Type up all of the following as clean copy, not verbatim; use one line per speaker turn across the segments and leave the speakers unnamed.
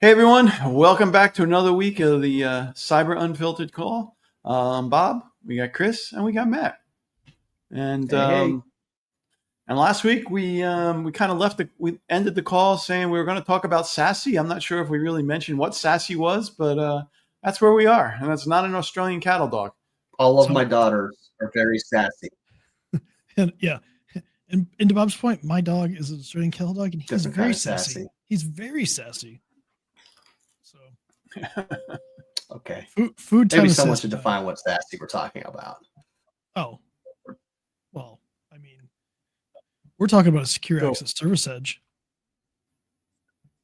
Hey everyone, welcome back to another week of the Cyber Unfiltered call. Bob, we got Chris, and we got Matt. And
Hey.
and last week we kind of we ended the call saying we were going to talk about SASE. I'm not sure if we really mentioned what SASE was, but that's where we are, and that's not an Australian cattle dog.
All of
So-
my daughters are very sassy.
And yeah, and to Bob's point, my dog is an Australian cattle dog, and he's
Different
very
kind of
sassy. He's very sassy. So
Okay.
food time
Maybe
is
someone
sassy
should
time.
define what sassy we're talking about.
Oh, well, I mean, we're talking about a secure
So-
access service edge.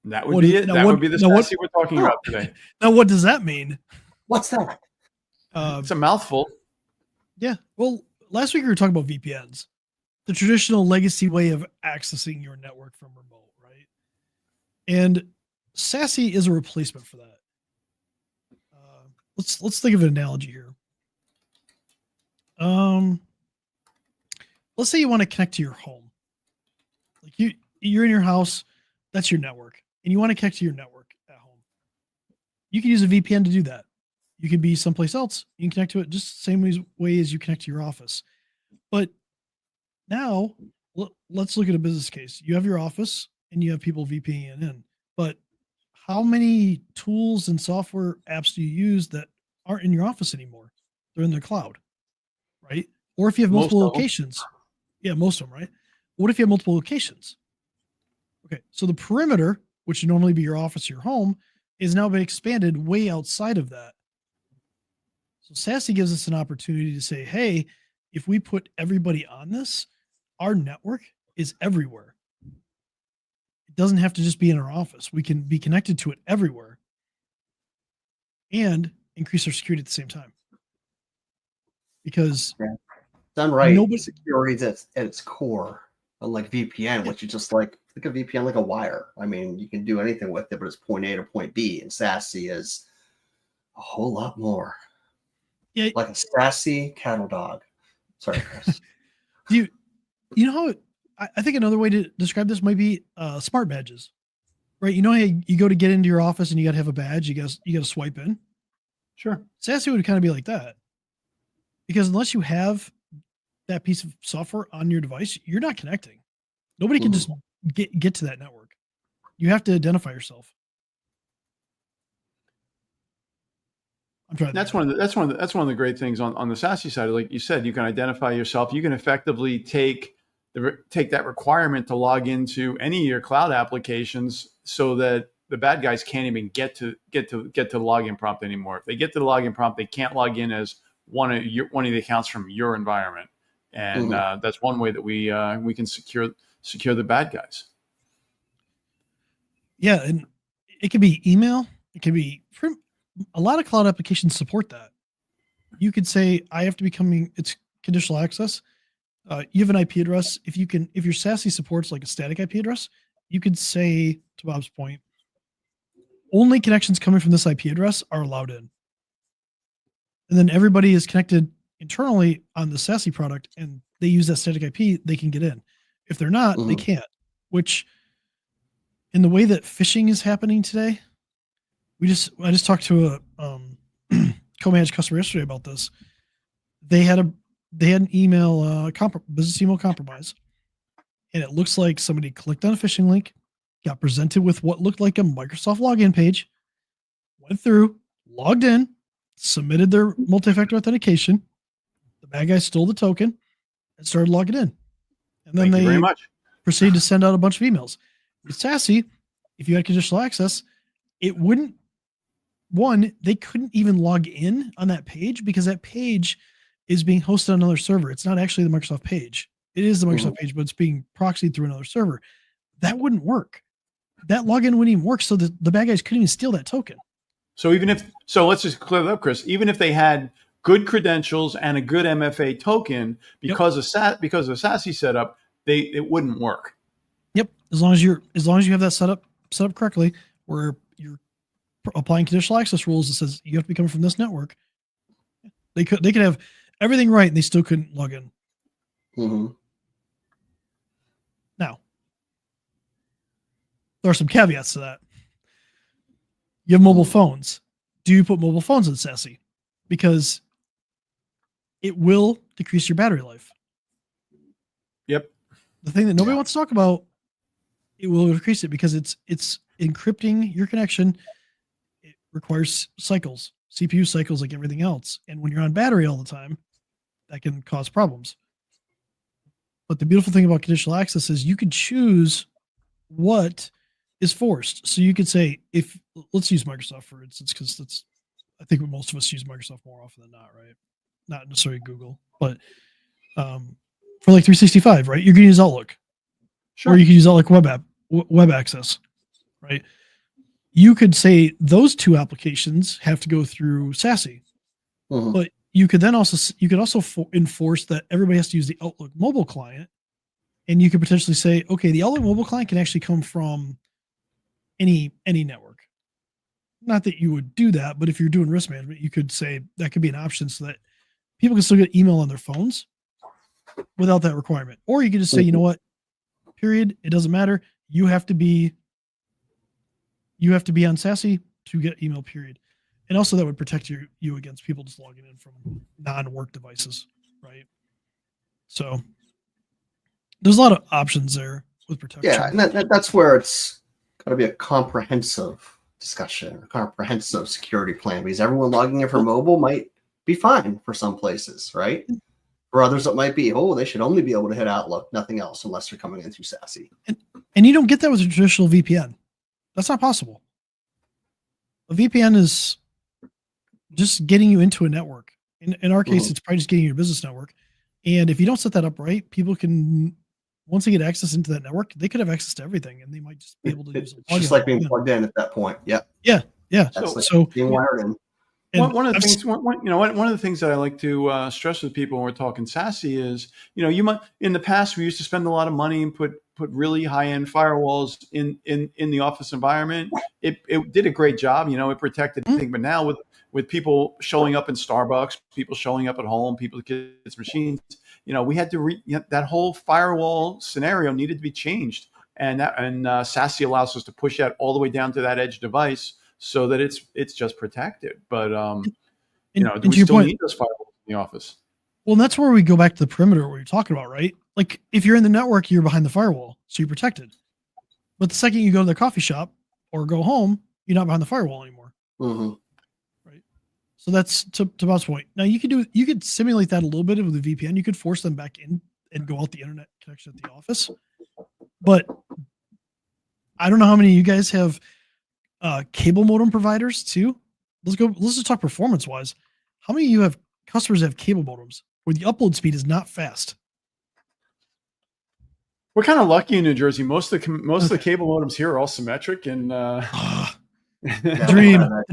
That would
What
be
is-
it.
now
That
what-
would be the
now what-
SASE we're talking about today.
Now, what does that mean?
What's that?
It's a mouthful.
Yeah. Well, last week we were talking about VPNs, the traditional legacy way of accessing your network from remote, right? And SASE is a replacement for that. Let's think of an analogy here. Let's say you want to connect to your home. Like you're in your house, that's your network, and you want to connect to your network at home. You can use a VPN to do that. You could be someplace else. You can connect to it just the same way as you connect to your office. But now let's look at a business case. You have your office and you have people VPNing in, but how many tools and software apps do you use that aren't in your office anymore? They're in the cloud, right? Or if you have
Most
multiple
of 'em.
locations, yeah, most of them, right? What if you have multiple locations? Okay, so the perimeter, which would normally be your office or your home, is now been expanded way outside of that. So SASE gives us an opportunity to say, hey, if we put everybody on this, our network is everywhere. It doesn't have to just be in our office. We can be connected to it everywhere and increase our security at the same time. Because
Done right.
Nobody-
Security is at its core. Unlike VPN, which is just like think of VPN like a wire. I mean, you can do anything with it, but it's point A to point B. And SASE is a whole lot more.
Yeah.
Like a sassy cattle dog. Sorry, Chris.
you know how I think another way to describe this might be smart badges, right? You know how you go to get into your office and you got to have a badge. You got to swipe in.
Sure.
SASE would kind of be like that, because unless you have that piece of software on your device, you're not connecting. Nobody can just get to that network. You have to identify yourself. I'm trying.
That's one of the great things on the SASE side. Like you said, you can identify yourself. You can effectively take that requirement to log into any of your cloud applications, so that the bad guys can't even get to the login prompt anymore. If they get to the login prompt, they can't log in as one of the accounts from your environment, and that's one way that we can secure the bad guys.
Yeah, and it could be email. It could be a lot of cloud applications support that. You could say, I have to it's conditional access. You have an IP address. If your SASE supports like a static IP address, you could say, to Bob's point, only connections coming from this IP address are allowed in. And then everybody is connected internally on the SASE product and they use that static IP, they can get in. If they're not, they can't. Which, in the way that phishing is happening today, I just talked to a co-managed customer yesterday about this. They had an email business email compromise, and it looks like somebody clicked on a phishing link, got presented with what looked like a Microsoft login page, went through, logged in, submitted their multi-factor authentication. The bad guy stole the token and started logging in, and then
Thank you very much.
proceeded to send out a bunch of emails. With SASE, if you had conditional access, it wouldn't. One, they couldn't even log in on that page because that page is being hosted on another server. It's not actually the Microsoft page. It is the Microsoft page, but it's being proxied through another server. That wouldn't work. That login wouldn't even work. So the bad guys couldn't even steal that token.
So let's just clear that up, Chris. Even if they had good credentials and a good MFA token, because of SASE setup, it wouldn't work.
Yep. As long as you have that set up correctly, where you're applying conditional access rules that says you have to be coming from this network, they could have everything right and they still couldn't log in. Now, there are some caveats to that. You have mobile phones. Do you put mobile phones in SASE? Because it will decrease your battery life.
Yep.
The thing that nobody wants to talk about, it will decrease it because it's encrypting your connection. It requires cycles, CPU cycles like everything else. And when you're on battery all the time, that can cause problems. But the beautiful thing about conditional access is you can choose what is forced. So you could say, if let's use Microsoft for instance, because that's, I think most of us use Microsoft more often than not, right? Not necessarily Google, but for like 365, right? You're going to use Outlook, or you can use Outlook web access, right? You could say those two applications have to go through SASE, but you could also enforce that everybody has to use the Outlook mobile client, and you could potentially say, okay, the Outlook mobile client can actually come from any network. Not that you would do that, but if you're doing risk management, you could say that could be an option so that people can still get email on their phones without that requirement. Or you could just say, you know what, period, it doesn't matter. You have to be on SASE to get email, period. And also that would protect you against people just logging in from non-work devices, right? So there's a lot of options there with protection.
Yeah, and that's where it's got to be a comprehensive discussion, a comprehensive security plan, because everyone logging in for mobile might be fine for some places, right? For others, it might be, they should only be able to hit Outlook, nothing else, unless they're coming in through SASE.
And you don't get that with a traditional VPN. That's not possible. A VPN is just getting you into a network. In our case, it's probably just getting your business network. And if you don't set that up right, people can, once they get access into that network, they could have access to everything, and they might just be able to use it.
It's just like being plugged in at that point. Yeah.
Yeah.
So being wired in.
One of the things that I like to stress with people when we're talking SASE is, you might, in the past, we used to spend a lot of money and put really high-end firewalls in the office environment. It did a great job, it protected everything. But now with people showing up in Starbucks, people showing up at home, people kids machines, we had to that whole firewall scenario needed to be changed, and SASE allows us to push that all the way down to that edge device, so that it's just protected. But do we still need those firewalls in the office?
Well, and that's where we go back to the perimeter where you're talking about, right? Like if you're in the network, you're behind the firewall, so you're protected. But the second you go to the coffee shop or go home, you're not behind the firewall anymore. Right. So that's to Bob's point. Now you could simulate that a little bit with the VPN. You could force them back in and go out the internet connection at the office. But I don't know how many of you guys have cable modem providers too. Let's just talk performance wise. How many of you have customers that have cable modems where the upload speed is not fast?
We're kind of lucky in New Jersey. Most of the cable modems here are all symmetric, and the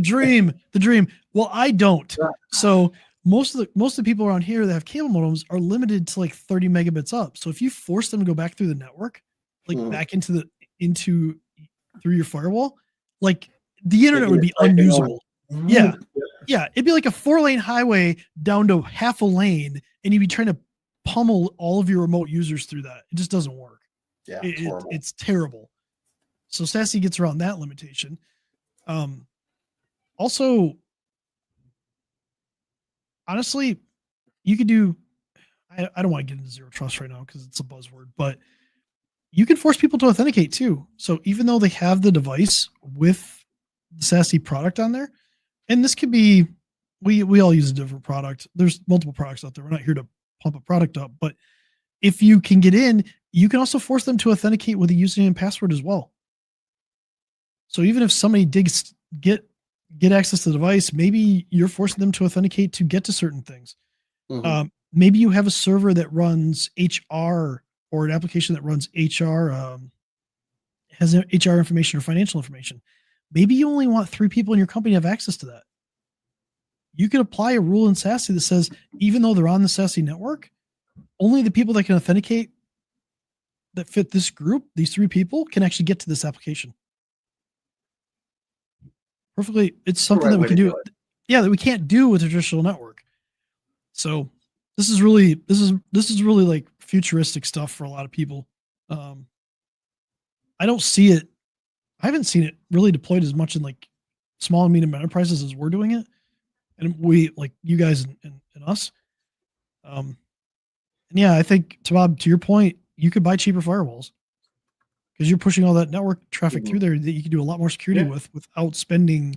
dream. Well, I don't. So most of the people around here that have cable modems are limited to like 30 megabits up. So if you force them to go back through the network, like back through your firewall, like the internet would be unusable. Yeah. It'd be like a 4-lane highway down to half a lane, and you'd be trying to pummel all of your remote users through that. It just doesn't work.
Yeah,
it's terrible. So SASE gets around that limitation. Also, honestly, you could do, I don't want to get into zero trust right now because it's a buzzword, but you can force people to authenticate too. So even though they have the device with the SASE product on there, and this could be, we all use a different product. There's multiple products out there. We're not here to pump a product up, but if you can get in, you can also force them to authenticate with a username and password as well. So even if somebody get access to the device, maybe you're forcing them to authenticate to get to certain things. Maybe you have a server that runs HR, or an application that runs HR, has HR information or financial information. Maybe you only want 3 people in your company to have access to that. You could apply a rule in SASE that says, even though they're on the SASE network, only the people that can authenticate that fit this group, these 3 people, can actually get to this application. Perfectly. It's something that we can do. Yeah, that we can't do with a traditional network. So this is really like futuristic stuff for a lot of people. I don't see it. I haven't seen it really deployed as much in like small and medium enterprises as we're doing it, and we like you guys and us. And yeah, I think to your point, you could buy cheaper firewalls because you're pushing all that network traffic through there that you can do a lot more security without spending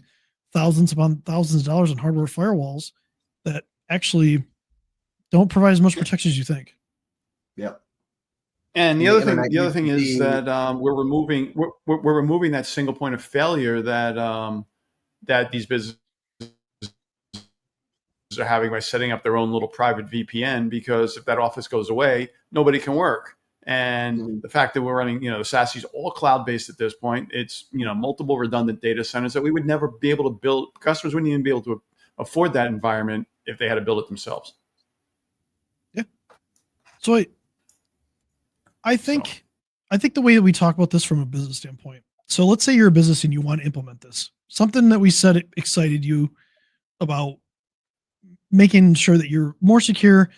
thousands upon thousands of dollars on hardware firewalls that actually don't provide as much protection as you think.
Yep.
And the other thing is that we're removing that single point of failure that these businesses are having by setting up their own little private VPN, because if that office goes away, nobody can work. And the fact that we're running, the SASE is all cloud-based at this point. It's, multiple redundant data centers that we would never be able to build. Customers wouldn't even be able to afford that environment if they had to build it themselves.
Yeah. So I think the way that we talk about this from a business standpoint. So let's say you're a business and you want to implement this. Something that we said excited you about making sure that you're more secure.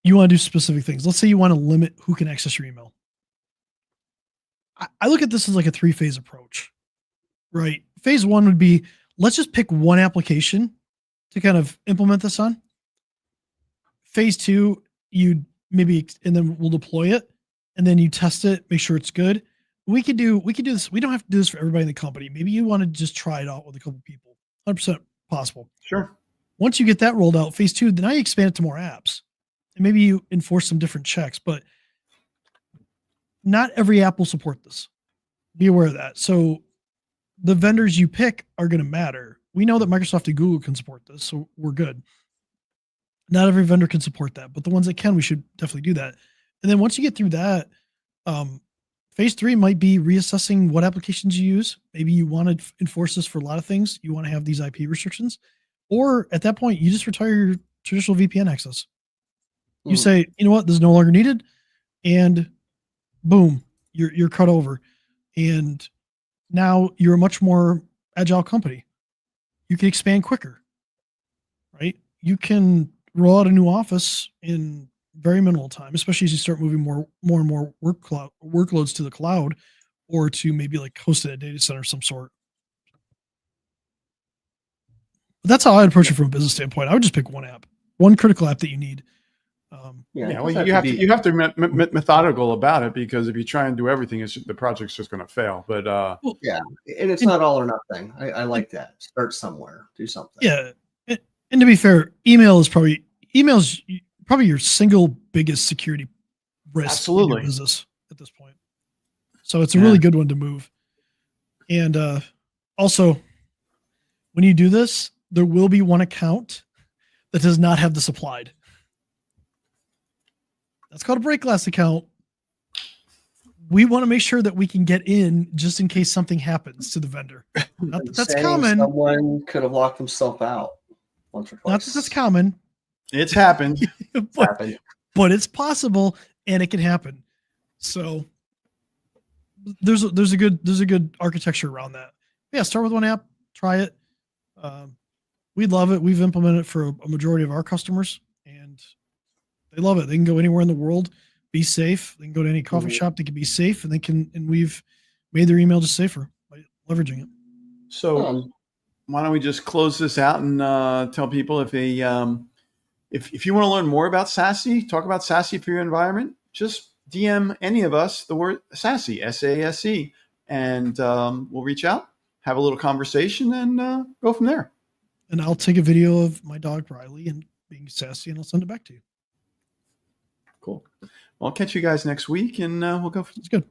You want to do specific things. Let's say you want to limit who can access your email. I look at this as like a 3-phase approach, right? Phase 1 would be, let's just pick one application to kind of implement this on. Phase 2, you maybe, and then we'll deploy it, and then you test it, make sure it's good. We could do this. We don't have to do this for everybody in the company. Maybe you want to just try it out with a couple people. 100% possible.
Sure.
Once you get that rolled out, phase 2, then now you expand it to more apps. And maybe you enforce some different checks, but not every app will support this. Be aware of that. So the vendors you pick are going to matter. We know that Microsoft and Google can support this, so we're good. Not every vendor can support that, but the ones that can, we should definitely do that. And then once you get through that, phase 3 might be reassessing what applications you use. Maybe you want to enforce this for a lot of things. You want to have these IP restrictions, or at that point, you just retire your traditional VPN access. You say, you know what, this is no longer needed, and boom, you're cut over. And now you're a much more agile company. You can expand quicker, right? You can roll out a new office in very minimal time, especially as you start moving more and more workloads to the cloud, or to maybe like hosted a data center of some sort. But that's how I'd approach it from a business standpoint. I would just pick one app, one critical app that you need.
Well, you have to be methodical about it, because if you try and do everything, the project's just going to fail. But
and it's not all or nothing. I like that. Start somewhere, do something.
Yeah, and to be fair, email's probably your single biggest security risk in your business at this point. So it's a really good one to move. And also, when you do this, there will be one account that does not have this applied. That's called a break glass account. We want to make sure that we can get in just in case something happens to the vendor. Not that that's common.
Someone could have locked himself out once or twice.
Not that that's common.
It's happened.
but it's possible, and it can happen. So there's a good architecture around that. Yeah, start with one app, try it. We'd love it. We've implemented it for a majority of our customers, and they love it. They can go anywhere in the world, be safe. They can go to any coffee shop. They can be safe, and we've made their email just safer by leveraging it.
So why don't we just close this out and tell people if they, if you want to learn more about SASE, talk about SASE for your environment, just DM any of us the word SASE, SASE, and we'll reach out, have a little conversation, and go from there.
And I'll take a video of my dog Riley and being SASE, and I'll send it back to you.
Cool. Well, I'll catch you guys next week, and we'll go.
It's good.